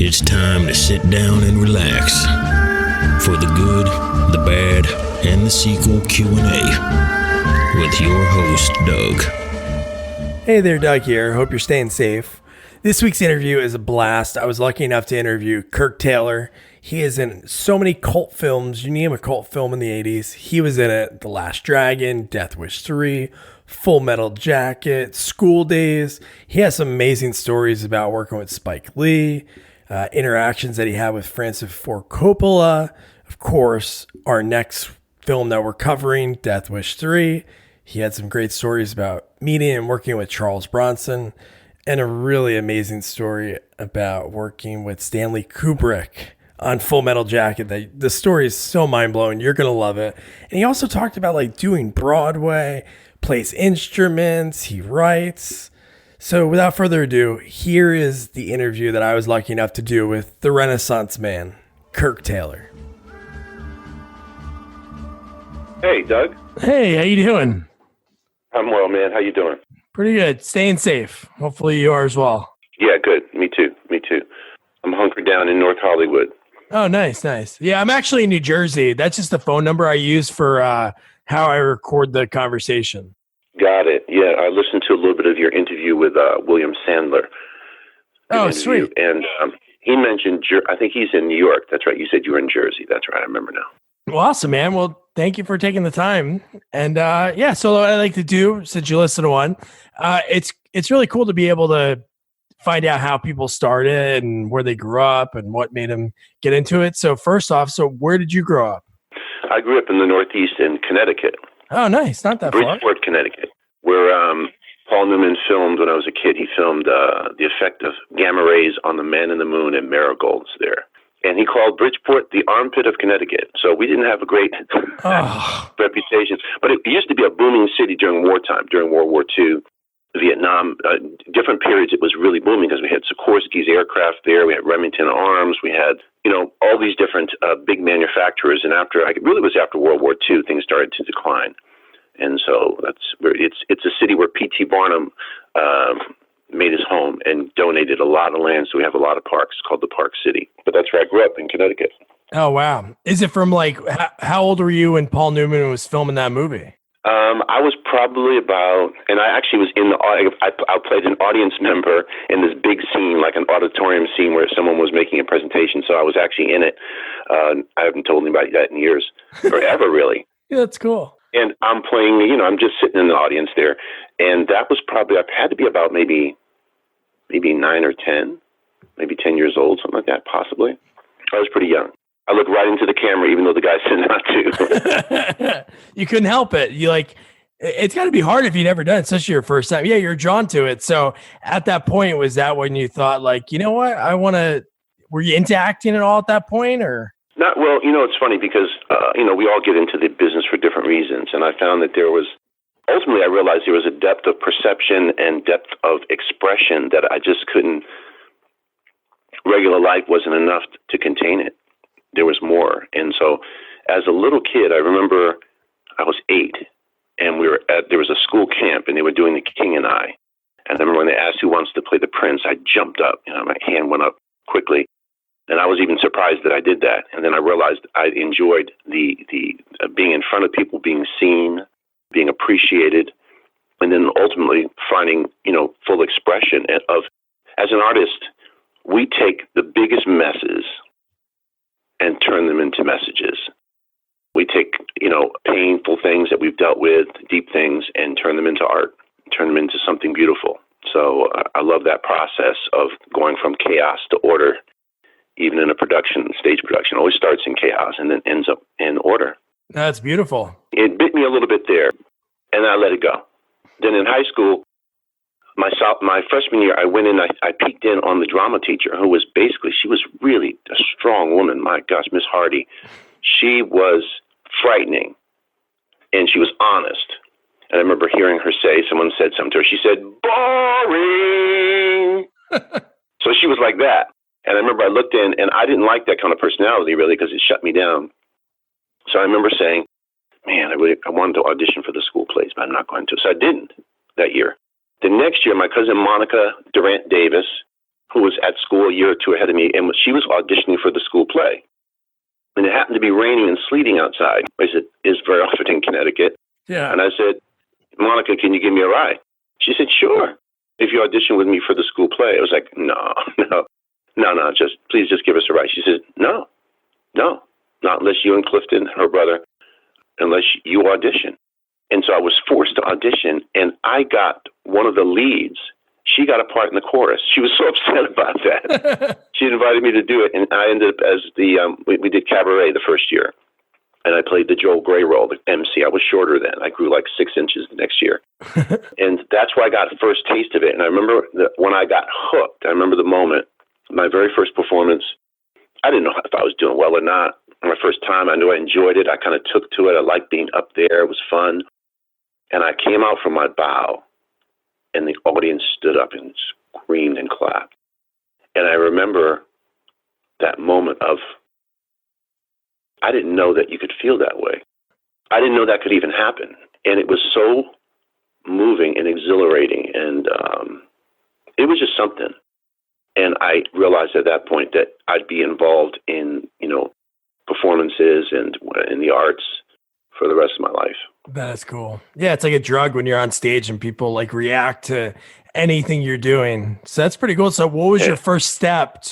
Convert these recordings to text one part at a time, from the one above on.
It's time to sit down and relax for the good, the bad, and the sequel Q&A with your host, Doug. Hey there, Doug here. Hope you're staying safe. This week's interview is a blast. I was lucky enough to interview Kirk Taylor. He is in so many cult films. You name a cult film in the 80s. He was in it. The Last Dragon, Death Wish 3, Full Metal Jacket, School Daze. He has some amazing stories about working with Spike Lee, interactions that he had with Francis Ford Coppola. Of course, our next film that we're covering, Death Wish 3. He had some great stories about meeting and working with Charles Bronson, and a really amazing story about working with Stanley Kubrick on Full Metal Jacket. The story is so mind-blowing. You're going to love it. And he also talked about like doing Broadway, plays instruments, he writes. So without further ado, here is the interview that I was lucky enough to do with the Renaissance man, Kirk Taylor. Hey, Doug. Hey, how you doing? I'm well, man. How you doing? Pretty good. Staying safe. Hopefully you are as well. Yeah, good. Me too. I'm hunkered down in North Hollywood. Oh, nice. Yeah, I'm actually in New Jersey. That's just the phone number I use for how I record the conversation. Got it. Yeah, I listened to a little bit of your interview with William Sandler. Oh, sweet. And he mentioned, I think he's in New York. That's right. You said you were in Jersey. That's right. I remember now. Well, awesome, man. Well, thank you for taking the time. And so what I like to do, since you listen to one, it's really cool to be able to find out how people started and where they grew up and what made them get into it. So first off, where did you grow up? I grew up in the Northeast in Connecticut. Oh, nice. Not that far. Bridgeport, Connecticut, where Paul Newman filmed when I was a kid. He filmed the effect of gamma rays on the man in the moon and marigolds there. And he called Bridgeport the armpit of Connecticut. So we didn't have a great reputation. But it used to be a booming city during wartime, during World War II, Vietnam. Different periods it was really booming because we had Sikorsky's aircraft there. We had Remington Arms. We had, all these different big manufacturers. And it really was after World War II, things started to decline. And so it's a city where P.T. Barnum made his home and donated a lot of land. So we have a lot of parks called the Park City. But that's where I grew up in Connecticut. Oh, wow. Is it from how old were you when Paul Newman was filming that movie? I was probably and I actually was in I played an audience member in this big scene, like an auditorium scene where someone was making a presentation. So I was actually in it. I haven't told anybody that in years or ever really. Yeah, that's cool. And I'm playing, I'm just sitting in the audience there. And that was probably, I had to be about maybe 9 or 10, maybe 10 years old, something like that, possibly. I was pretty young. I looked right into the camera, even though the guy said not to. You couldn't help it. It's got to be hard if you'd never done it, especially your first time. Yeah, you're drawn to it. So at that point, was that when you thought, you know what, were you into acting at all at that point, or? Not well. It's funny because we all get into the business for different reasons, and I found that ultimately I realized there was a depth of perception and depth of expression that I just couldn't. Regular life wasn't enough to contain it. There was more. And so as a little kid, I remember I was 8 and there was a school camp and they were doing The King and I. And I remember when they asked who wants to play the prince, I jumped up, my hand went up quickly. And I was even surprised that I did that. And then I realized I enjoyed the being in front of people, being seen, being appreciated, and then ultimately finding, full expression of, as an artist, we take the biggest messes and turn them into messages. We take, painful things that we've dealt with, deep things, and turn them into art, turn them into something beautiful. So I love that process of going from chaos to order. Even in a stage production, always starts in chaos and then ends up in order. That's beautiful. It bit me a little bit there, and I let it go. Then in high school, my freshman year, I went in, I peeked in on the drama teacher, who was she was really a strong woman. My gosh, Miss Hardy. She was frightening, and she was honest. And I remember hearing her someone said something to her. She said, boring. So she was like that. And I remember I looked in, and I didn't like that kind of personality, really, because it shut me down. So I remember saying, man, I wanted to audition for the school plays, but I'm not going to. So I didn't that year. The next year, my cousin Monica Durant Davis, who was at school a year or two ahead of me, and she was auditioning for the school play. And it happened to be raining and sleeting outside. I said, it's very often in Connecticut. Yeah. And I said, Monica, can you give me a ride? She said, sure. If you audition with me for the school play. I was like, no, please just give us a ride. She said, no, not unless you and Clifton, her brother, unless you audition. And so I was forced to audition, and I got one of the leads. She got a part in the chorus. She was so upset about that. She invited me to do it, and I ended up as we did Cabaret the first year, and I played the Joel Grey role, the MC. I was shorter then. I grew like 6 inches the next year. And that's where I got the first taste of it. And I remember when I got hooked, I remember the moment, my very first performance, I didn't know if I was doing well or not. My first time, I knew I enjoyed it. I kind of took to it. I liked being up there. It was fun. And I came out from my bow, and the audience stood up and screamed and clapped. And I remember that moment of, I didn't know that you could feel that way. I didn't know that could even happen. And it was so moving and exhilarating. And it was just something. And I realized at that point that I'd be involved in, performances and in the arts for the rest of my life. That's cool. Yeah, it's like a drug when you're on stage and people like react to anything you're doing. So that's pretty cool. So what was your first step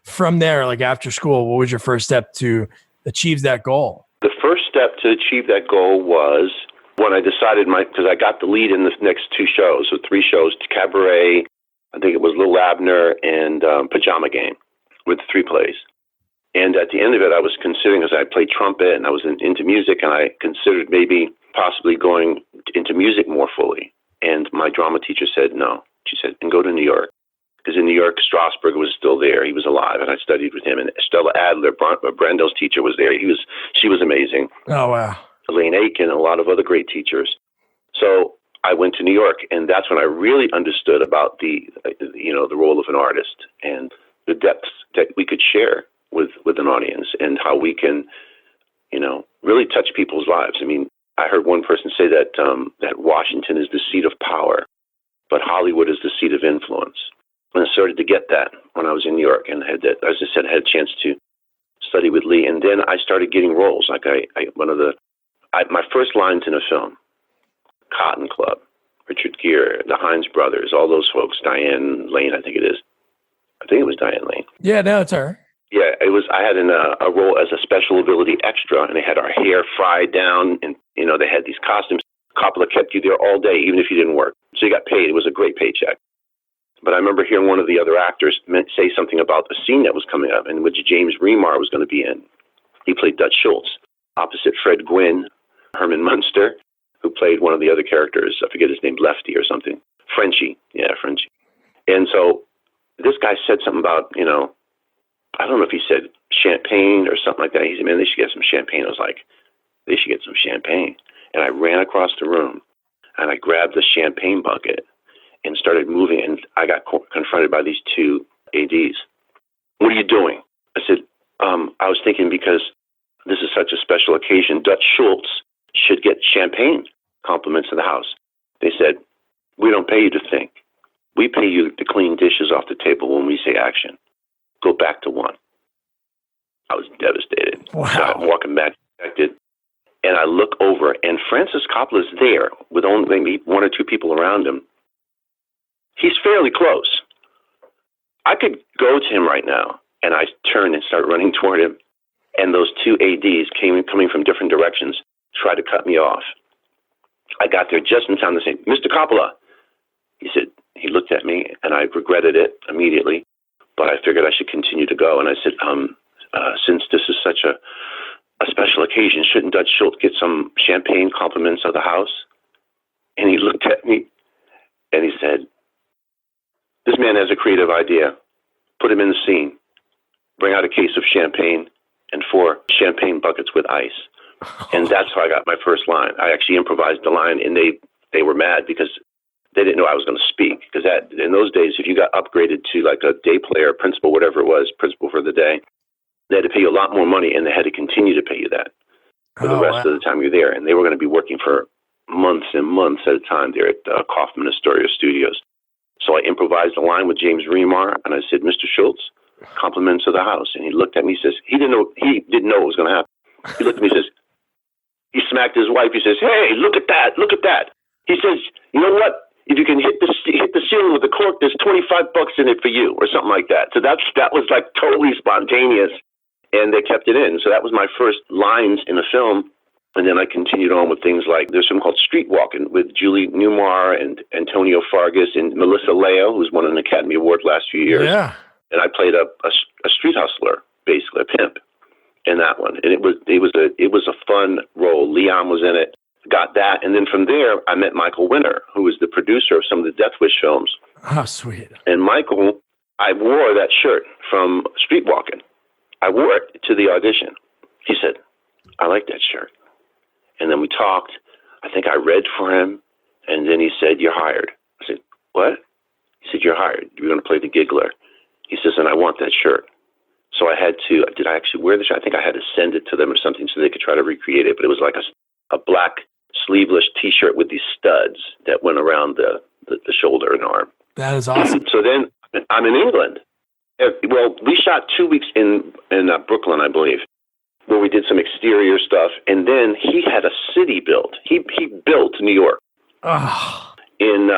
from there, like after school, what was your first step to achieve that goal? The first step to achieve that goal was when I decided because I got the lead in the next 2 shows, so 3 shows, Cabaret, I think it was Little Abner, and Pajama Game, with 3 plays. And at the end of it, I was considering, because I played trumpet and I was into music, and I considered maybe possibly going into music more fully. And my drama teacher said no. She said, and go to New York. Because in New York, Strasberg was still there. He was alive, and I studied with him. And Stella Adler, Brandel's teacher, was there. She was amazing. Oh, wow. Elaine Aiken and a lot of other great teachers. So I went to New York, and that's when I really understood about the role of an artist and the depths that we could share with an audience, and how we can, really touch people's lives. I mean, I heard one person say that Washington is the seat of power, but Hollywood is the seat of influence. And I started to get that when I was in New York, and had that, as I said, I had a chance to study with Lee, and then I started getting roles. Like my first lines in a film, Cotton Club, Richard Gere, the Hines brothers, all those folks, Diane Lane, I think it is. I think it was Diane Lane. Yeah, no, it's her. Yeah, it was. I had a role as a special ability extra, and they had our hair fried down, and they had these costumes. Coppola kept you there all day, even if you didn't work. So you got paid. It was a great paycheck. But I remember hearing one of the other actors say something about the scene that was coming up, in which James Remar was going to be in. He played Dutch Schultz, opposite Fred Gwynn, Herman Munster, who played one of the other characters. I forget his name, Lefty or something. Frenchie. Yeah, Frenchie. And so this guy said something about, I don't know if he said champagne or something like that. He said, man, they should get some champagne. I was like, they should get some champagne. And I ran across the room, and I grabbed the champagne bucket and started moving. And I got confronted by these 2 ADs. What are you doing? I said, I was thinking, because this is such a special occasion, Dutch Schultz should get champagne compliments of the house. They said, we don't pay you to think. We pay you to clean dishes off the table when we say action. Go back to 1. I was devastated. Wow. So I'm walking back, and I look over, and Francis Coppola's there with only maybe 1 or 2 people around him. He's fairly close. I could go to him right now, and I turn and start running toward him, and those 2 ADs coming from different directions tried to cut me off. I got there just in time to say, Mr. Coppola. He looked at me, and I regretted it immediately. But I figured I should continue to go. And I said, since this is such a special occasion, shouldn't Dutch Schultz get some champagne compliments of the house? And he looked at me, and he said, this man has a creative idea. Put him in the scene. Bring out a case of champagne and 4 champagne buckets with ice. And that's how I got my first line. I actually improvised the line, and they were mad because they didn't know I was going to speak. Because in those days, if you got upgraded to like a day player, principal, whatever it was, principal for the day, they had to pay you a lot more money, and they had to continue to pay you that for the rest of the time you're there. And they were going to be working for months and months at a time there at Kaufman Astoria Studios. So I improvised a line with James Remar, and I said, Mr. Schultz, compliments of the house. And he looked at me, he says, he didn't know what was going to happen. He looked at me, he says, he smacked his wife. He says, hey, look at that. Look at that. He says, you know what? If you can hit the ceiling with the cork, there's $25 in it for you, or something like that. So that was like totally spontaneous, and they kept it in. So that was my first lines in a film. And then I continued on with things like, there's something called Street Walking with Julie Newmar and Antonio Fargas and Melissa Leo, who's won an Academy Award last few years. Yeah. And I played a street hustler, basically a pimp, in that one. And it was a fun role. Leon was in it. Got that. And then from there, I met Michael Winner, who was the producer of some of the Death Wish films. Oh, sweet. And Michael, I wore that shirt from Street Walking. I wore it to the audition. He said, I like that shirt. And then we talked. I think I read for him. And then he said, you're hired. I said, what? He said, you're hired. You're going to play the giggler. He says, and I want that shirt. So I had to, did I actually wear the shirt? I think I had to send it to them or something so they could try to recreate it. But it was like a black sleeveless T-shirt with these studs that went around the shoulder and arm. That is awesome. So then I'm in England. Well, we shot 2 weeks in Brooklyn, I believe, where we did some exterior stuff. And then he had a city built. He built New York in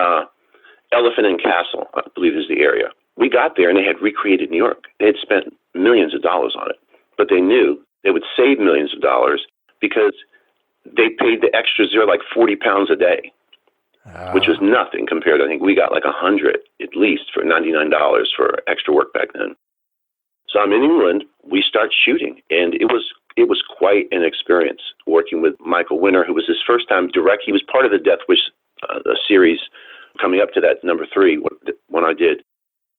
Elephant and Castle, I believe is the area. We got there and they had recreated New York. They had spent millions of dollars on it, but they knew they would save millions of dollars because they paid the extras there like 40 pounds a day, which was nothing compared to, I think we got like 100 at least for $99 for extra work back then. So I'm in England, we start shooting, and it was quite an experience working with Michael Winner, who was his first time direct. He was part of the Death Wish series coming up to that number 3 when I did,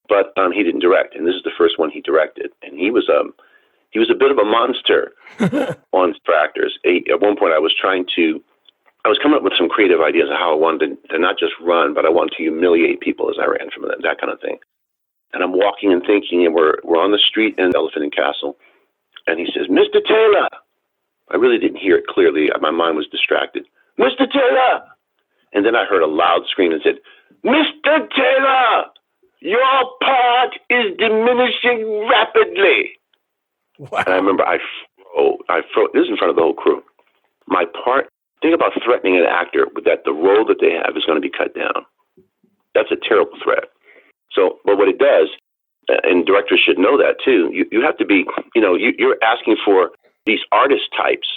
but he didn't direct, and this is the first one he directed, and he was a bit of a monster for actors. At one point, I was coming up with some creative ideas of how I wanted to not just run, but I wanted to humiliate people as I ran from them, that kind of thing. And I'm walking and thinking, and we're on the street in Elephant and Castle, and he says, Mr. Taylor. I really didn't hear it clearly. My mind was distracted. Mr. Taylor. And then I heard a loud scream and said, Mr. Taylor, your part is diminishing rapidly. Wow. And I remember I froze. This is in front of the whole crew. My part, think about threatening an actor with that the role that they have is going to be cut down. That's a terrible threat. So, but what it does, and directors should know that too, you have to be, you're asking for these artist types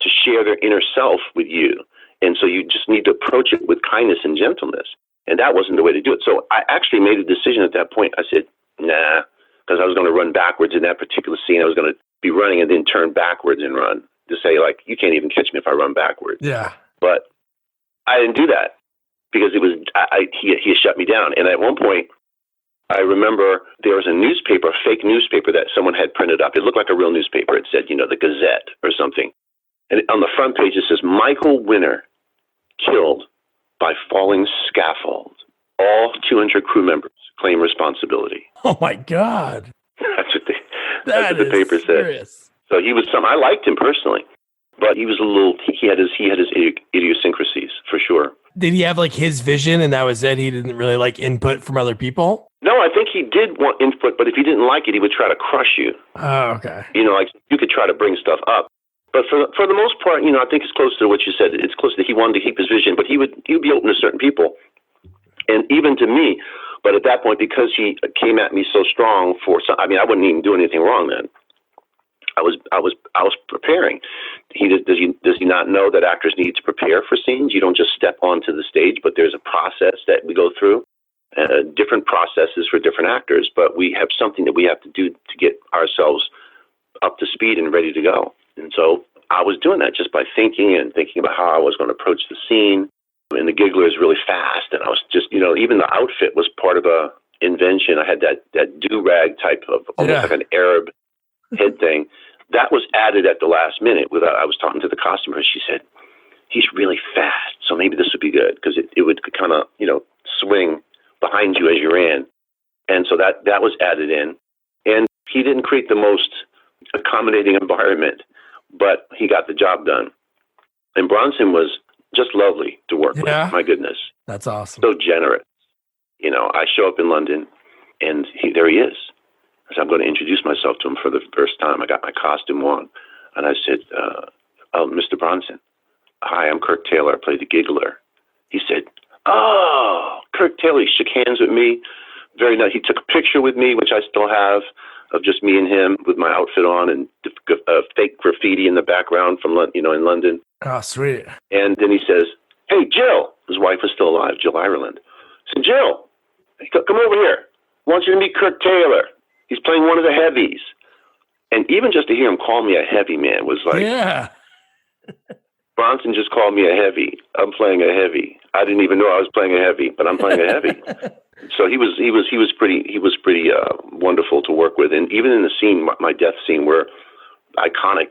to share their inner self with you. And so you just need to approach it with kindness and gentleness. And that wasn't the way to do it. So I actually made a decision at that point. I said, nah, because I was going to run backwards in that particular scene. I was going to be running and then turn backwards and run to say, like, you can't even catch me if I run backwards. Yeah. But I didn't do that because it was he shut me down. And at one point, I remember there was a fake newspaper that someone had printed up. It looked like a real newspaper. It said, the Gazette or something. And on the front page, it says, Michael Winner killed by falling scaffold. All 200 crew members claim responsibility. Oh, my God. That's what the paper serious. said. So he was I liked him personally, but he was he had his idiosyncrasies for sure. Did he have like his vision and that was it? He didn't really like input from other people? No, I think he did want input, but if he didn't like it, he would try to crush you. Oh, okay. Like you could try to bring stuff up. But for the most part, I think it's close to what you said. It's close to he wanted to keep his vision, but he would be open to certain people. And even to me, but at that point, because he came at me so strong I wouldn't even do anything wrong then. I was preparing. Does he not know that actors need to prepare for scenes? You don't just step onto the stage, but there's a process that we go through, different processes for different actors. But we have something that we have to do to get ourselves up to speed and ready to go. And so I was doing that just by thinking about how I was going to approach the scene. And the giggler is really fast, and I was just, even the outfit was part of a invention. I had that do-rag type of almost like an Arab head thing. That was added at the last minute. I was talking to the costumer. She said, he's really fast, so maybe this would be good because it would kind of, swing behind you as you ran. And so that was added in. And he didn't create the most accommodating environment, but he got the job done. And Bronson was just lovely to work with. My goodness. That's awesome. So generous. I show up in London, and there he is. So I'm going to introduce myself to him for the first time. I got my costume on, and I said, Mr. Bronson, hi, I'm Kirk Taylor. I play the Giggler. He said, oh, Kirk Taylor. He shook hands with me. Very nice. He took a picture with me, which I still have, of just me and him with my outfit on and fake graffiti in the background from, in London. Oh, sweet. And then he says, hey, Jill. His wife was still alive, Jill Ireland. I said, Jill, come over here. I want you to meet Kirk Taylor. He's playing one of the heavies. And even just to hear him call me a heavy man was like, yeah. Bronson just called me a heavy. I'm playing a heavy. I didn't even know I was playing a heavy, but I'm playing a heavy. So he was pretty wonderful to work with. And even in the scene, my death scene, were iconic,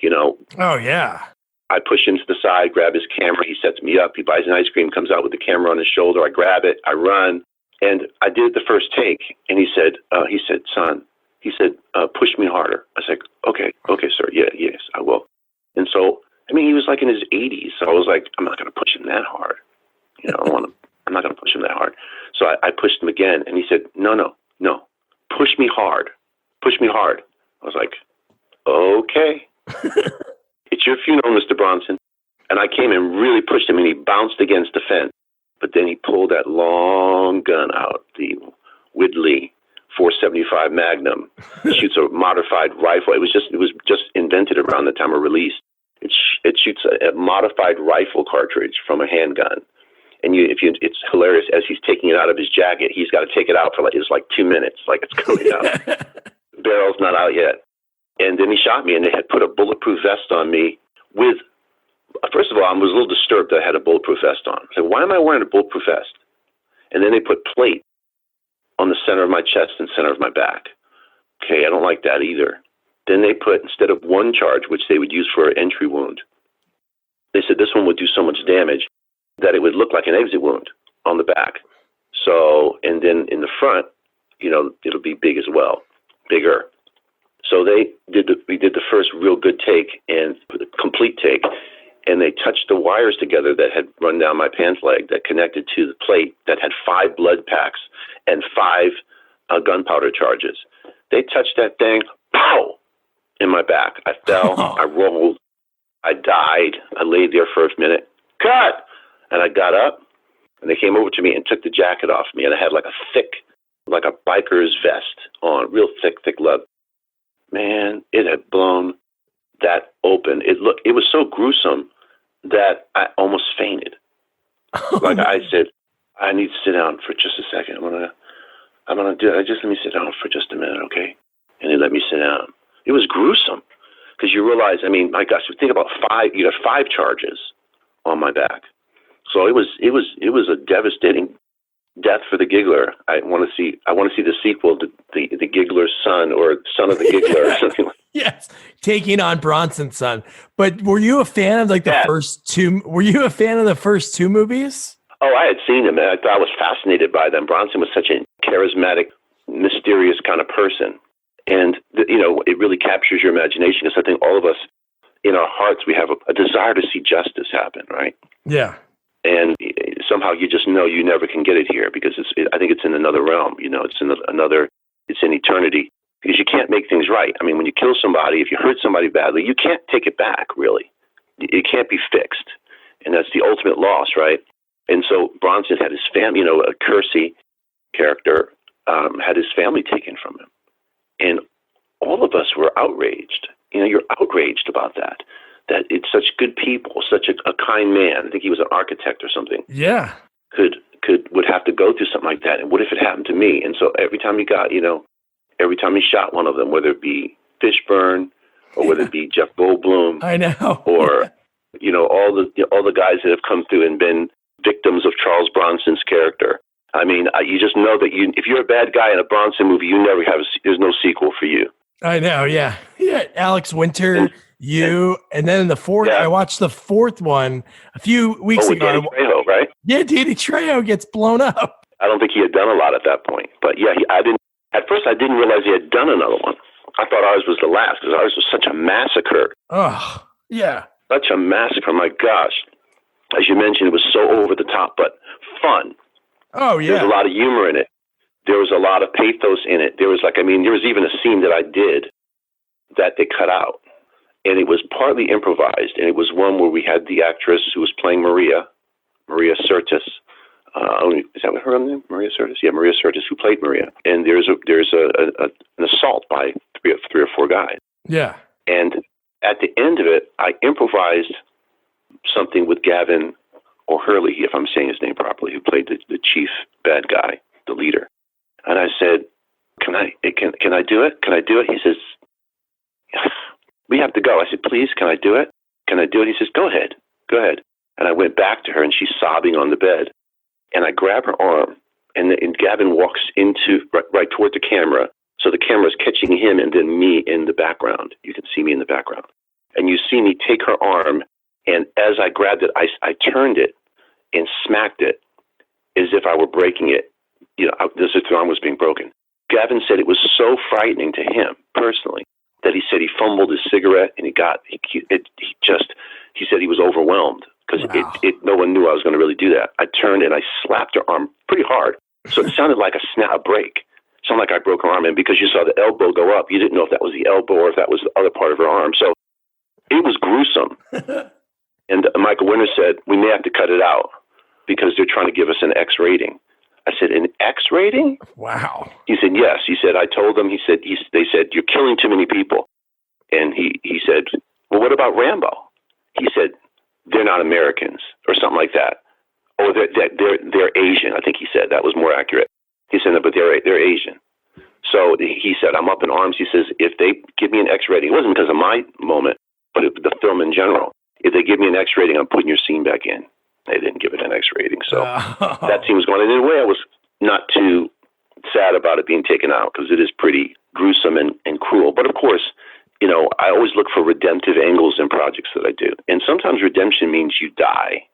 Oh, yeah. I push him to the side, grab his camera. He sets me up. He buys an ice cream, comes out with the camera on his shoulder. I grab it. I run. And I did the first take. And he said, son, push me harder. I was like, okay, sir. Yeah, yes, I will. And so, he was like in his 80s. So I was like, I'm not going to push him that hard. I'm not going to push him that hard. So I pushed him again. And he said, no. Push me hard. Push me hard. I was like, okay. It's your funeral, Mr. Bronson. And I came and really pushed him, and he bounced against the fence. But then he pulled that long gun out, the Whitley 475 Magnum. He shoots a modified rifle. It was just invented around the time of release. It shoots a modified rifle cartridge from a handgun. And it's hilarious. As he's taking it out of his jacket, he's got to take it out for it's like 2 minutes, like it's coming out. The barrel's not out yet. And then he shot me, and they had put a bulletproof vest on me with, first of all, I was a little disturbed that I had a bulletproof vest on. I said, why am I wearing a bulletproof vest? And then they put plate on the center of my chest and center of my back. Okay, I don't like that either. Then they put, instead of one charge, which they would use for an entry wound, they said this one would do so much damage that it would look like an exit wound on the back. So, and then in the front, it'll be big as well, bigger. So we did the first real good take and the complete take, and they touched the wires together that had run down my pants leg that connected to the plate that had 5 blood packs and 5 gunpowder charges. They touched that thing, pow, in my back. I fell, I rolled, I died. I laid there for a minute. Cut! And I got up, and they came over to me and took the jacket off me, and I had like a biker's vest on, real thick leather. Man, it had blown that open. It was so gruesome that I almost fainted. Like I said, I need to sit down for just a second. I'm gonna do it. Just let me sit down for just a minute, okay? And they let me sit down. It was gruesome because you realize, my gosh, think about 5. You got 5 charges on my back. So it was a devastating death for the Giggler. I want to see the sequel to the Giggler's son, or Son of the Giggler, or something like that. Yes, taking on Bronson's son. But were you a fan of the first 2? Were you a fan of the first 2 movies? Oh, I had seen them, and I thought I was fascinated by them. Bronson was such a charismatic, mysterious kind of person, and it really captures your imagination. Because I think all of us, in our hearts, we have a desire to see justice happen, right? Yeah. And somehow you just know you never can get it here because I think it's in another realm. It's in eternity, because you can't make things right. When you kill somebody, if you hurt somebody badly, you can't take it back, really. It can't be fixed. And that's the ultimate loss, right? And so Bronson had his family, a Kersey character, had his family taken from him. And all of us were outraged. You're outraged about that it's such good people, such a kind man. I think he was an architect or something. Yeah. Would have to go through something like that. And what if it happened to me? And so every time he shot one of them, whether it be Fishburne or whether it be Jeff Goldblum, I know, or all the guys that have come through and been victims of Charles Bronson's character. You just know that if you're a bad guy in a Bronson movie, there's no sequel for you. I know, yeah. Alex Winter, and then in the 4th, I watched the 4th one a few weeks ago. Danny Trejo, right? Yeah, Danny Trejo gets blown up. I don't think he had done a lot at that point, but yeah, at first I didn't realize he had done another one. I thought ours was the last because ours was such a massacre. Oh, yeah. Such a massacre, my gosh. As you mentioned, it was so over the top, but fun. Oh, yeah. There's a lot of humor in it. there was a lot of pathos in it. There was there was even a scene that I did that they cut out. And it was partly improvised. And it was one where we had the actress who was playing Maria Sirtis. Is that what her name? Maria Sirtis? Yeah, Maria Sirtis, who played Maria. And there's an assault by three or four guys. Yeah. And at the end of it, I improvised something with Gavin O'Hurley, if I'm saying his name properly, who played the chief bad guy, the leader. And I said, can I do it? Can I do it? He says, we have to go. I said, please, can I do it? Can I do it? He says, go ahead. And I went back to her, and she's sobbing on the bed. And I grab her arm, and Gavin walks right toward the camera. So the camera's catching him and then me in the background. You can see me in the background. And you see me take her arm, and as I grabbed it, I turned it and smacked it as if I were breaking it. As if the arm was being broken. Gavin said it was so frightening to him personally that he said he fumbled his cigarette, and he said he was overwhelmed because no one knew I was going to really do that. I turned and I slapped her arm pretty hard. So it sounded like a break. It sounded like I broke her arm. And because you saw the elbow go up, you didn't know if that was the elbow or if that was the other part of her arm. So it was gruesome. And Michael Winter said, we may have to cut it out because they're trying to give us an X rating. I said, an X rating? Wow. He said, yes. He said, I told them, they said, you're killing too many people. And he said, well, what about Rambo? He said, they're not Americans or something like that. Oh, they're Asian. I think he said that was more accurate. He said, no, but they're Asian. So he said, I'm up in arms. He says, if they give me an X rating, it wasn't because of my moment, but the film in general. If they give me an X rating, I'm putting your scene back in. They didn't give it an X rating. So that scene was going. And in a way, I was not too sad about it being taken out because it is pretty gruesome and cruel. But of course, I always look for redemptive angles in projects that I do. And sometimes redemption means you die.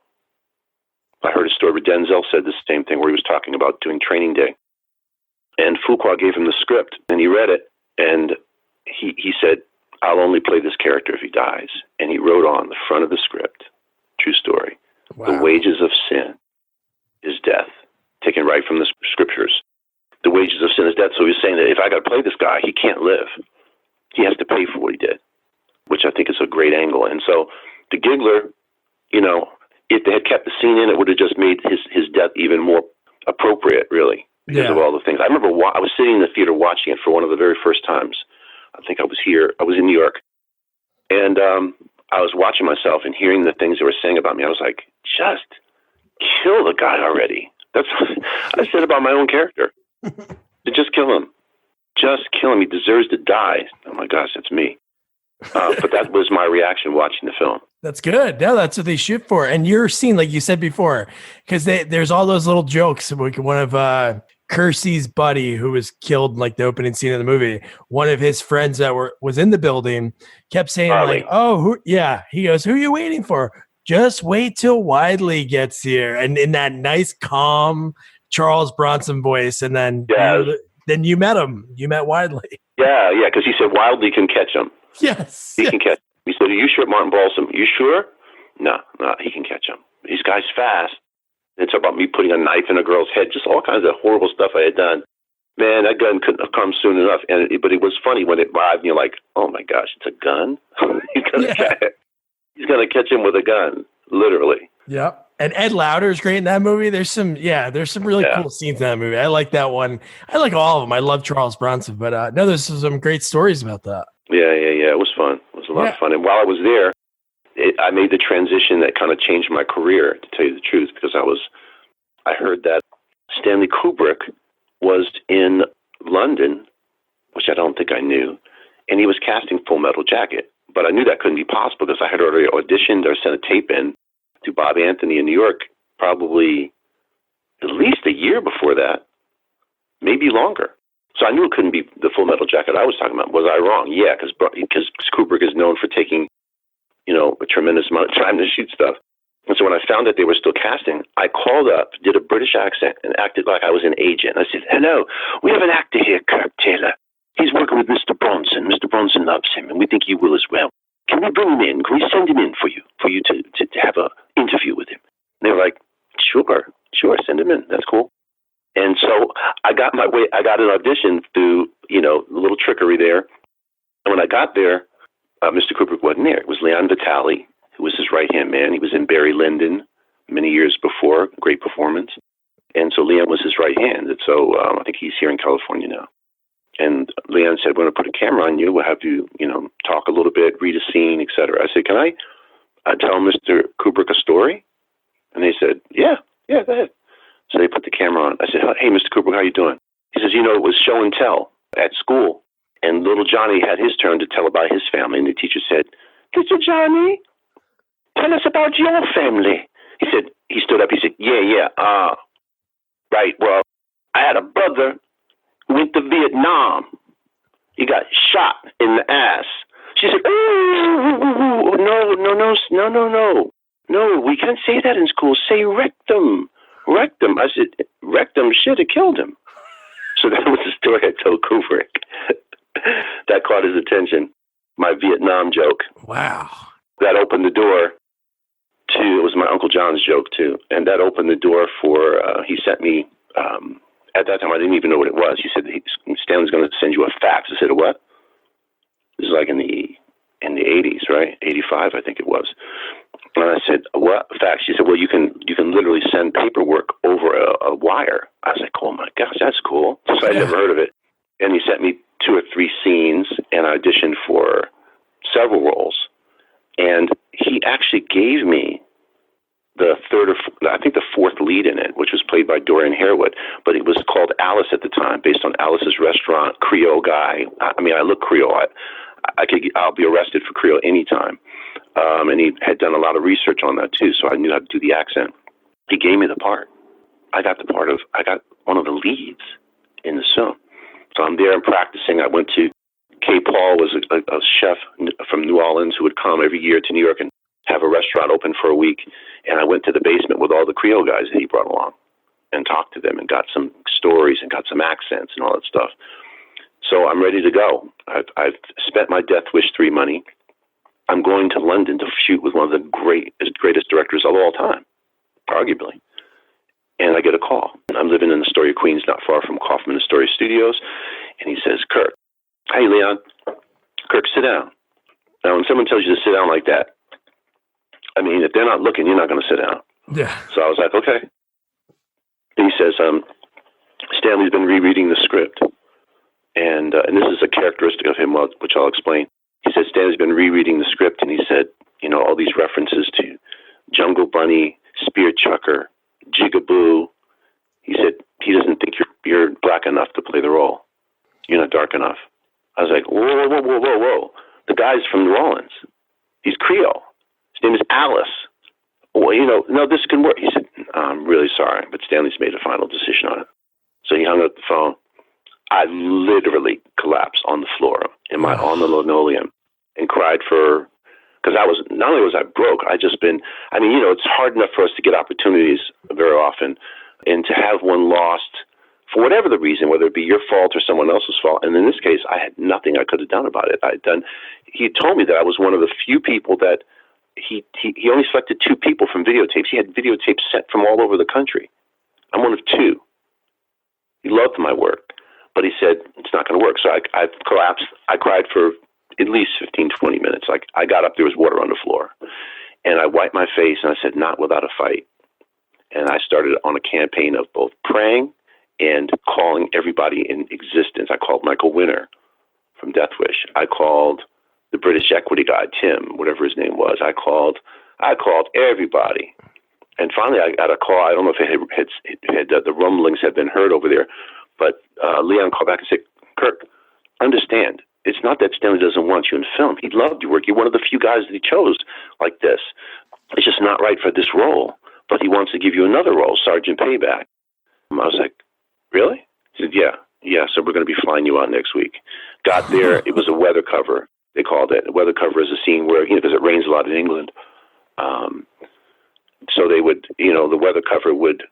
I heard a story where Denzel said the same thing where he was talking about doing Training Day. And Fuqua gave him the script, and he read it, and he said, I'll only play this character if he dies. And he wrote on the front of the script, true story, wow. The wages of sin is death, taken right from the scriptures. The wages of sin is death. So he was saying that if I got to play this guy, he can't live. He has to pay for what he did, which I think is a great angle. And so the Giggler, if they had kept the scene in, it would have just made his death even more appropriate, really, because of all the things. I remember I was sitting in the theater watching it for one of the very first times. I think I was in New York, and I was watching myself and hearing the things they were saying about me. I was like, just kill the guy already. That's what I said about my own character. Just kill him. Just kill him. He deserves to die. Oh my gosh, that's me. But that was my reaction watching the film. That's good. No, that's what they shoot for. And you're seeing, like you said before, because there's all those little jokes. Like one of Kersey's buddy who was killed in like the opening scene of the movie. One of his friends that was in the building kept saying like, "Oh, he goes, who are you waiting for? Just wait till Widely gets here." And in that nice, calm Charles Bronson voice, and then you met him. You met Widely. Yeah, because he said Widely can catch him. Yes. He can catch him. He said, are you sure, Martin Balsam? You sure? No, he can catch him. These guys fast. It's about me putting a knife in a girl's head, just all kinds of horrible stuff I had done. Man, that gun couldn't have come soon enough. But it was funny when it arrived, and you're like, oh my gosh, it's a gun? He's gonna catch him with a gun, literally. Yep. And Ed Lauder is great in that movie. There's some really cool scenes in that movie. I like that one. I like all of them. I love Charles Bronson, but there's some great stories about that. Yeah. It was fun. It was a lot of fun. And while I was there, I made the transition that kind of changed my career, to tell you the truth, because I heard that Stanley Kubrick was in London, which I don't think I knew, and he was casting Full Metal Jacket. But I knew that couldn't be possible because I had already auditioned or sent a tape in to Bob Anthony in New York, probably at least a year before that, maybe longer. So I knew it couldn't be the Full Metal Jacket I was talking about. Was I wrong? Yeah, because Kubrick is known for taking, a tremendous amount of time to shoot stuff. And so when I found that they were still casting, I called up, did a British accent, and acted like I was an agent. I said, hello, we have an actor here, Kirk Taylor. He's working with Mr. Bronson. Mr. Bronson loves him, and we think you will as well. Can we bring him in? Can we send him in for you to have an interview with him? And they were like, sure, send him in. That's cool. And so I got an audition through, a little trickery there. And when I got there, Mr. Kubrick wasn't there. It was Leon Vitali, who was his right-hand man. He was in Barry Lyndon many years before, great performance. And so Leon was his right hand. And so I think he's here in California now. And Leon said, we're going to put a camera on you. We'll have you, talk a little bit, read a scene, et cetera. I said, can I tell Mr. Kubrick a story? And they said, yeah, go ahead. So they put the camera on. I said, hey, Mr. Kubrick, how you doing? He says, it was show and tell at school. And little Johnny had his turn to tell about his family. And the teacher said, Mr. Johnny, tell us about your family. He stood up. He said, yeah. Right. Well, I had a brother who went to Vietnam. He got shot in the ass. She said, oh, no, we can't say that in school. Say rectum. I said, rectum should have killed him. So that was the story I told Kubrick. That caught his attention. My Vietnam joke. Wow. That opened the door to, it was my Uncle John's joke too. And that opened the door for, he sent me, at that time I didn't even know what it was. He said, Stanley's going to send you a fax. I said, a what? This is like in the 80s, right? 85, I think it was. And I said, what fax? She said, well, you can literally send paperwork over a wire. I was like, oh my gosh, that's cool. So I'd never heard of it. And he sent me 2 or 3 scenes and I auditioned for several roles. And he actually gave me the the fourth lead in it, which was played by Dorian Harewood, but it was called Alice at the time, based on Alice's Restaurant, Creole guy. I mean, I look Creole. I'll be arrested for Creole anytime. And he had done a lot of research on that too, so I knew how to do the accent. He gave me the part. I got one of the leads in the film. So I'm there and practicing. I went to Kay Paul was a chef from New Orleans who would come every year to New York and have a restaurant open for a week. And I went to the basement with all the Creole guys that he brought along and talked to them and got some stories and got some accents and all that stuff. So I'm ready to go. I've spent my Death Wish 3 money. I'm going to London to shoot with one of the greatest directors of all time, arguably. And I get a call. I'm living in Astoria, Queens, not far from Kaufman Astoria Studios. And he says, Kirk, hey, Leon. Kirk, sit down. Now, when someone tells you to sit down like that, I mean, if they're not looking, you're not going to sit down. Yeah. So I was like, okay. And he says, Stanley's been rereading the script. And this is a characteristic of him, which I'll explain. He said, Stanley's been rereading the script, and he said, all these references to Jungle Bunny, Spear Chucker, Jigaboo. He said, he doesn't think you're black enough to play the role. You're not dark enough. I was like, whoa. The guy's from New Orleans. He's Creole. His name is Alice. Well, no, this can work. He said, I'm really sorry, but Stanley's made a final decision on it. So he hung up the phone. I literally collapsed on the floor on the linoleum and cried because not only was I broke, it's hard enough for us to get opportunities very often, and to have one lost for whatever the reason, whether it be your fault or someone else's fault. And in this case, I had nothing I could have done about it. He told me that I was one of the few people that he only selected 2 people from videotapes. He had videotapes sent from all over the country. I'm one of 2. He loved my work. But he said, it's not going to work. So I collapsed. I cried for at least 15, 20 minutes. Like, I got up, there was water on the floor. And I wiped my face and I said, not without a fight. And I started on a campaign of both praying and calling everybody in existence. I called Michael Winner from Death Wish. I called the British equity guy, Tim, whatever his name was. I called everybody. And finally I got a call. I don't know if the rumblings had been heard over there. But Leon called back and said, Kirk, understand, it's not that Stanley doesn't want you in film. He loved your work. You're one of the few guys that he chose like this. It's just not right for this role. But he wants to give you another role, Sergeant Payback. I was like, really? He said, yeah, so we're going to be flying you out next week. Got there, it was a weather cover, they called it. A weather cover is a scene where, because it rains a lot in England. So they would, the weather cover would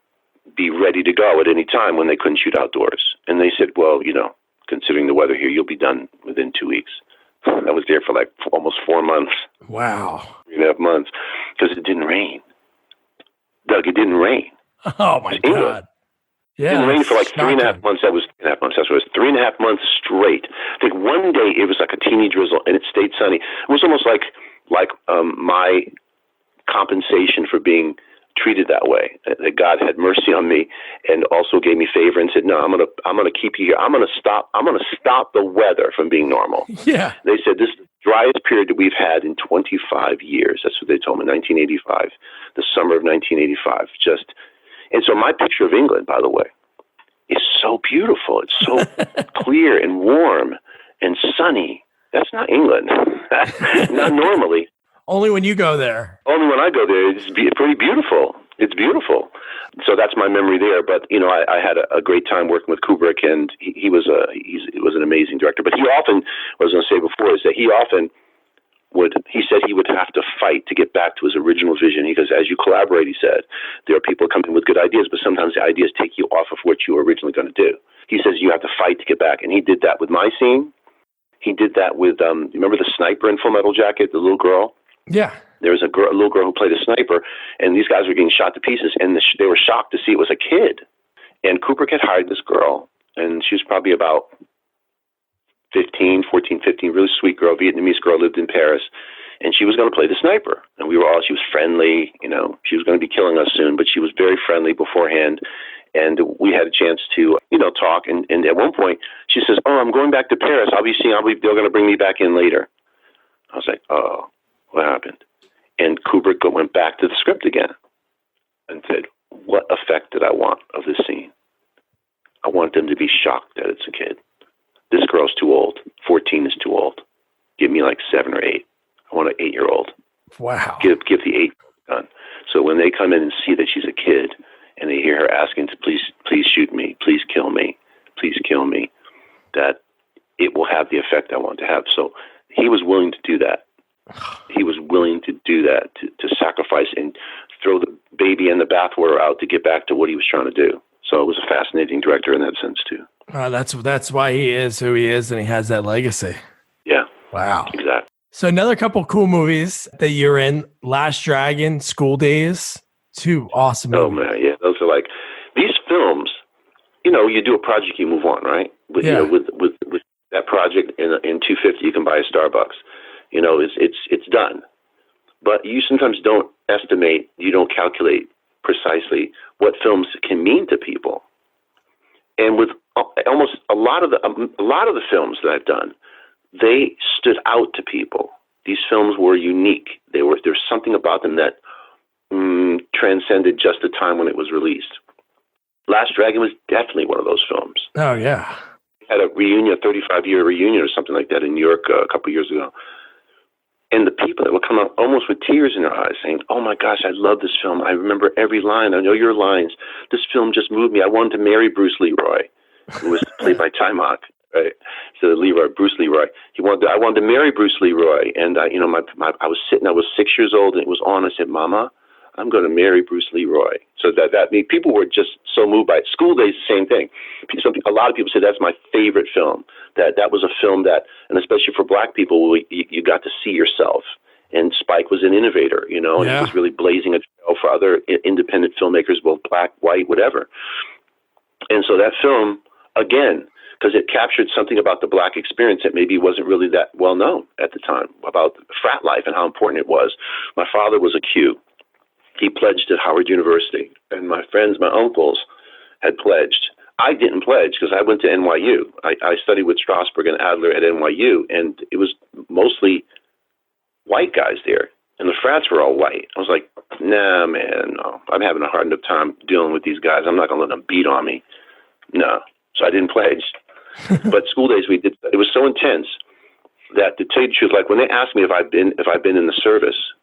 be ready to go at any time when they couldn't shoot outdoors. And they said, well, considering the weather here, you'll be done within 2 weeks. I was there for like almost 4 months. Wow. 3.5 months, because it didn't rain. Doug, it didn't rain. Oh my God. Yeah. It didn't rain for like shocking. 3.5 months. That was 3.5 months. That's what it was. 3.5 months straight. I think one day it was like a teeny drizzle and it stayed sunny. It was almost like my compensation for being treated that way. That God had mercy on me and also gave me favor and said, "No, I'm gonna keep you here. I'm gonna stop the weather from being normal." Yeah. They said this is the driest period that we've had in 25 years. That's what they told me. 1985, the summer of 1985. And so my picture of England, by the way, is so beautiful. It's so clear and warm and sunny. That's not England. Not normally. Only when you go there. Only when I go there. It's pretty beautiful. It's beautiful. So that's my memory there. But, I had a great time working with Kubrick, and he was an amazing director. But he often, what I was going to say before, is that he said he would have to fight to get back to his original vision. Because as you collaborate, he said, there are people coming with good ideas, but sometimes the ideas take you off of what you were originally going to do. He says you have to fight to get back. And he did that with my scene. He did that with, remember the sniper in Full Metal Jacket, the little girl? Yeah. There was a little girl who played a sniper, and these guys were getting shot to pieces, and they were shocked to see it was a kid. And Kubrick had hired this girl, and she was probably about 15, really sweet girl, Vietnamese girl, lived in Paris, and she was going to play the sniper. And she was friendly, she was going to be killing us soon, but she was very friendly beforehand. And we had a chance to, talk. And at one point, she says, "Oh, I'm going back to Paris. They're going to bring me back in later." I was like, "Oh, what happened?" And Kubrick went back to the script again and said, "What effect did I want of this scene? I want them to be shocked that it's a kid. This girl's too old. 14 is too old. Give me like 7 or 8. I want an 8-year-old. Wow. Give the 8 gun. So when they come in and see that she's a kid, and they hear her asking to please shoot me, please kill me, that it will have the effect I want to have." So he was willing to do that. He was willing to do that, to sacrifice and throw the baby and the bathwater out to get back to what he was trying to do. So it was a fascinating director in that sense too. That's why he is who he is, and he has that legacy. Yeah. Wow. Exactly. So another couple cool movies that you're in: Last Dragon, School Days. 2 awesome movies. Oh man, yeah, those are like these films. You do a project, you move on, right? With that project in $250, you can buy a Starbucks. It's done. But you sometimes don't estimate, you don't calculate precisely what films can mean to people. And with almost a lot of the films that I've done, they stood out to people. These films were unique. There's something about them that transcended just the time when it was released. Last Dragon was definitely one of those films. Oh yeah. Had a 35-year reunion or something like that in New York a couple of years ago. And the people that would come out almost with tears in their eyes saying, "Oh my gosh, I love this film. I remember every line. I know your lines. This film just moved me. I wanted to marry Bruce Leroy," who was played by Tymok, right? So Bruce Leroy. I wanted to marry Bruce Leroy. And I was 6 years old and it was on. I said, "Mama, I'm going to marry Bruce Leroy." So people were just so moved by it. School Days, the same thing. A lot of people say that's my favorite film. That was a film that, and especially for Black people, you got to see yourself. And Spike was an innovator, and he was really blazing a trail for other independent filmmakers, both Black, white, whatever. And so that film, again, because it captured something about the Black experience that maybe wasn't really that well known at the time, about frat life and how important it was. My father was a Q. He pledged at Howard University, and my friends, my uncles, had pledged. I didn't pledge because I went to NYU. I studied with Strasberg and Adler at NYU, and it was mostly white guys there, and the frats were all white. I was like, "Nah, man, no. I'm having a hard enough time dealing with these guys. I'm not going to let them beat on me." No. So I didn't pledge. But School Days, we did. It was so intense that, to tell you the truth, like when they asked me if I've been in the service,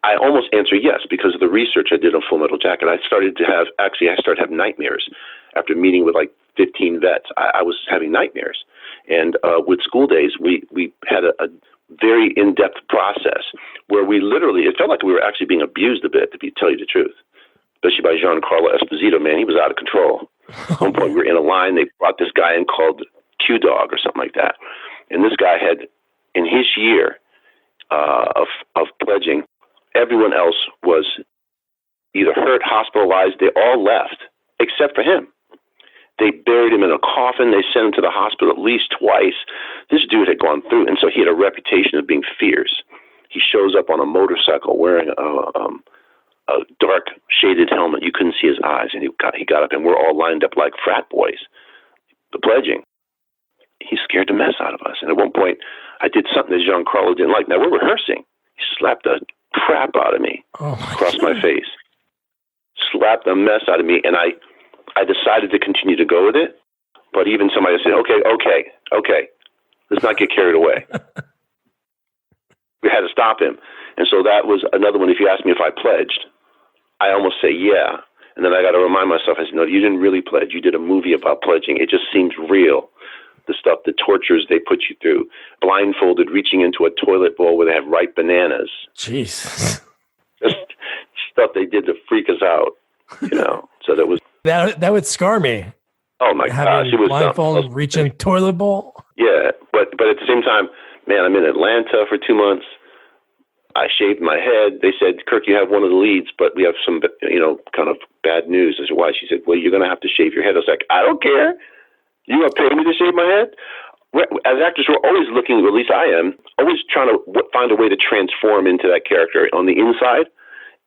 I almost answer yes because of the research I did on Full Metal Jacket. I started to have nightmares after meeting with like 15 vets. I was having nightmares. And with School Days, we had a very in-depth process where it felt like we were actually being abused a bit, to tell you the truth, especially by Giancarlo Esposito. Man, he was out of control. At one point, we were in a line. They brought this guy in called Q-Dog or something like that. And this guy had, in his year of pledging, everyone else was either hurt, hospitalized. They all left except for him. They buried him in a coffin. They sent him to the hospital at least twice. This dude had gone through, and so he had a reputation of being fierce. He shows up on a motorcycle wearing a dark shaded helmet. You couldn't see his eyes, and he got up, and we're all lined up like frat boys, the pledging. He scared the mess out of us. And at one point, I did something that Giancarlo didn't like. Now, we're rehearsing. He slapped the crap out of me across my face. Slapped the mess out of me, and I decided to continue to go with it. But even somebody said, okay, let's not get carried away. We had to stop him. And so that was another one. If you ask me if I pledged, I almost say yeah. And then I got to remind myself, I said, no, you didn't really pledge. You did a movie about pledging. It just seems real. The stuff, the tortures they put you through, blindfolded, reaching into a toilet bowl where they have ripe bananas. Jeez. Just stuff they did to freak us out, So that was... That would scar me. Oh, my gosh. It was blindfold, reaching toilet bowl. Yeah, but at the same time, man, I'm in Atlanta for 2 months. I shaved my head. They said, Kirk, you have one of the leads, but we have some, kind of bad news. I said, why? She said, well, you're going to have to shave your head. I was like, I don't care. You going to pay me to shave my head? As actors, we're always looking, or at least I am, always trying to find a way to transform into that character on the inside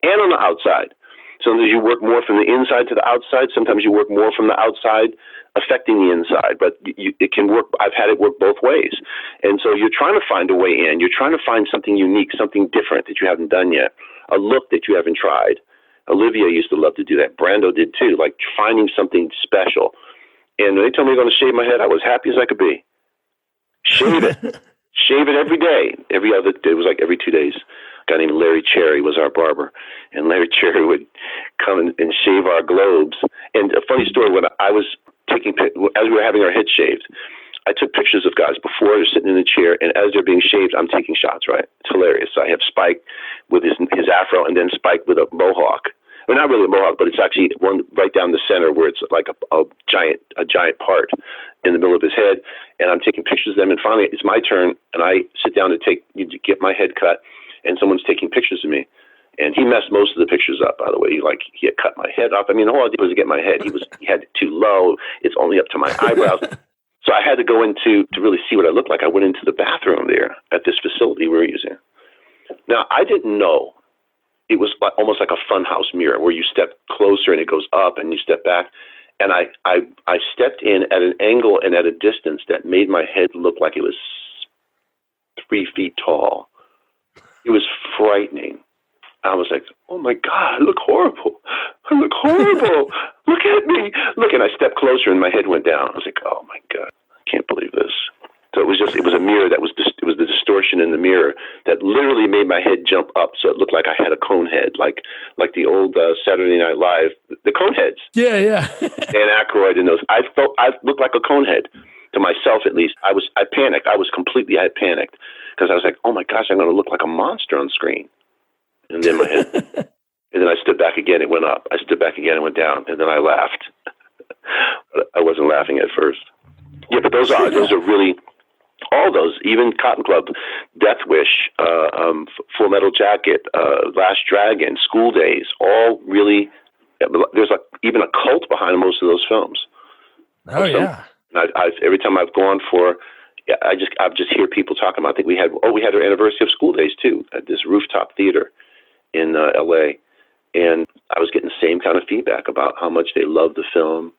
and on the outside. Sometimes you work more from the inside to the outside. Sometimes you work more from the outside affecting the inside. But it can work. I've had it work both ways. And so you're trying to find a way in. You're trying to find something unique, something different that you haven't done yet, a look that you haven't tried. Olivia used to love to do that. Brando did too, like finding something special. And when they told me they're going to shave my head, I was happy as I could be. Shave it. Shave it every day. Every other day. It was like every 2 days. A guy named Larry Cherry was our barber. And Larry Cherry would come and shave our globes. And a funny story, when I was as we were having our heads shaved, I took pictures of guys before they're sitting in the chair, and as they're being shaved, I'm taking shots, right? It's hilarious. So I have Spike with his afro, and then Spike with a mohawk. Well, not really a mohawk, but it's actually one right down the center where it's like a giant part in the middle of his head. And I'm taking pictures of them. And finally, it's my turn, and I sit down to get my head cut, and someone's taking pictures of me. And he messed most of the pictures up, by the way. He had cut my head off. I mean, the whole idea was to get my head. He had it too low. It's only up to my eyebrows. So I had to go into to really see what I looked like. I went into the bathroom there at this facility we were using. Now, I didn't know. It was almost like a funhouse mirror where you step closer and it goes up and you step back. And I stepped in at an angle and at a distance that made my head look like it was 3 feet tall. It was frightening. I was like, oh my God, I look horrible. I look horrible. Look at me. Look, and I stepped closer and my head went down. I was like, oh my God, I can't believe this. So it was a mirror it was the distortion in the mirror that literally made my head jump up. So it looked like I had a cone head, like the old Saturday Night Live, the cone heads. Yeah. Dan Aykroyd and those. I looked like a cone head to myself, at least. I panicked. I had panicked because I was like, oh my gosh, I'm going to look like a monster on screen. And then my head, and then I stood back again. It went up. I stood back again. It went down. And then I laughed. But I wasn't laughing at first. Yeah, but those are really all those. Even Cotton Club, Death Wish, Full Metal Jacket, Last Dragon, School Days. All really. There's even a cult behind most of those films. Oh yeah. Every time I've gone for. I just hear people talking about. I think we had our anniversary of School Days too at this rooftop theater in L.A. And I was getting the same kind of feedback about how much they loved the film,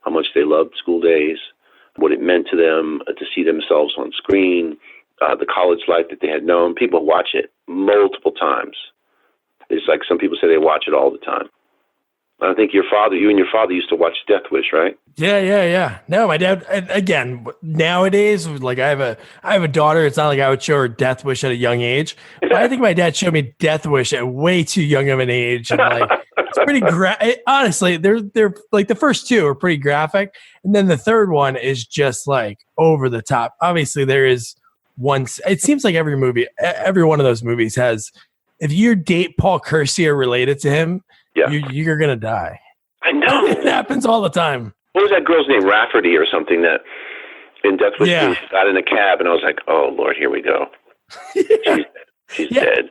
how much they loved School Days, what it meant to them to see themselves on screen, the college life that they had known. People watch it multiple times. It's like some people say they watch it all the time. I think you and your father used to watch Death Wish, right? Yeah. No, my dad, again, nowadays, like I have a daughter. It's not like I would show her Death Wish at a young age, but I think my dad showed me Death Wish at way too young of an age. And like, it's pretty honestly, they're like the first two are pretty graphic. And then the third one is just like over the top. Obviously there is one, it seems like every one of those movies has, if you date Paul Kersey or related to him, yeah, you're going to die. I know. It happens all the time. What was that girl's name? Rafferty or something that in Death Wish got in a cab and I was like, oh, Lord, here we go. She's dead.